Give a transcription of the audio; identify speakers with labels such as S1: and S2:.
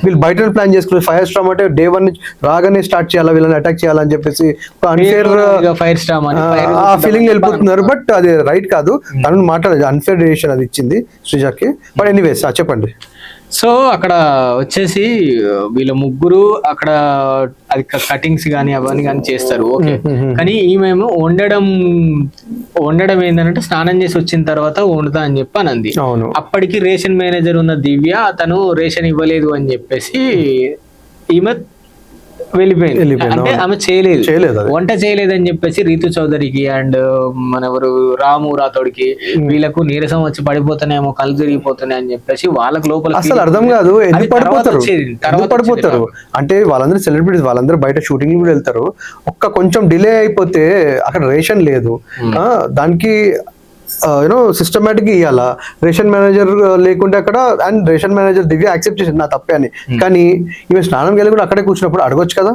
S1: వీళ్ళు బయట ప్లాన్ చేసుకున్నారు ఫైర్ స్టామ్ అంటే డే 1 రాగానే స్టార్ట్ చేయాలా వీళ్ళని అటాక్ చేయాలని చెప్పేసి అన్ఫేర్
S2: ఫైర్ స్టామ్ అని
S1: ఆ ఫీలింగ్ వెళ్ళిపోతున్నారు. బట్ అది రైట్ కాదు, తనను మాట్లాడదు, అన్ఫేర్ డిసిషన్ అది ఇచ్చింది శ్రీజాకి. బట్ ఎనీవేస్ చెప్పండి.
S2: సో అక్కడ వచ్చేసి వీళ్ళ ముగ్గురు అక్కడ అది కటింగ్స్ కానీ అవన్నీ కానీ చేస్తారు, ఓకే. కానీ ఈమెమో వండడం ఏంటంటే స్నానం చేసి వచ్చిన తర్వాత వండుతా అని చెప్పి అని అంది. అప్పటికి రేషన్ మేనేజర్ ఉన్న దివ్య అతను రేషన్ ఇవ్వలేదు అని చెప్పేసి ఈమె వెళ్ళిపోయింది. అంటే ఆమె చేయలేదు, వంట చేయలేదని చెప్పేసి రీతు చౌదరికి అండ్ మనెవరు రాము రాథోడ్కి వీళ్ళకు నీరసం వచ్చి పడిపోతున్నాయేమో, కళ్ళు తిరిగిపోతున్నాయి అని చెప్పేసి వాళ్ళకి లోపల
S1: అసలు అర్థం కాదు ఎందుకు పడిపోతారు అంటే వాళ్ళందరూ సెలబ్రిటీస్, వాళ్ళందరూ బయట షూటింగ్ కూడా వెళ్తారు. ఒక్క కొంచెం డిలే అయిపోతే అక్కడ రేషన్ లేదు, దానికి యూనో సిస్టమేటిక్ ఇవ్వాలా. రేషన్ మేనేజర్ లేకుంటే అక్కడ, and ration manager Divya accept చేసింది నా తప్పే అని, కానీ ఈమె స్నానం వెళ్ళి కూడా అక్కడే కూర్చున్నప్పుడు అడగొచ్చు కదా.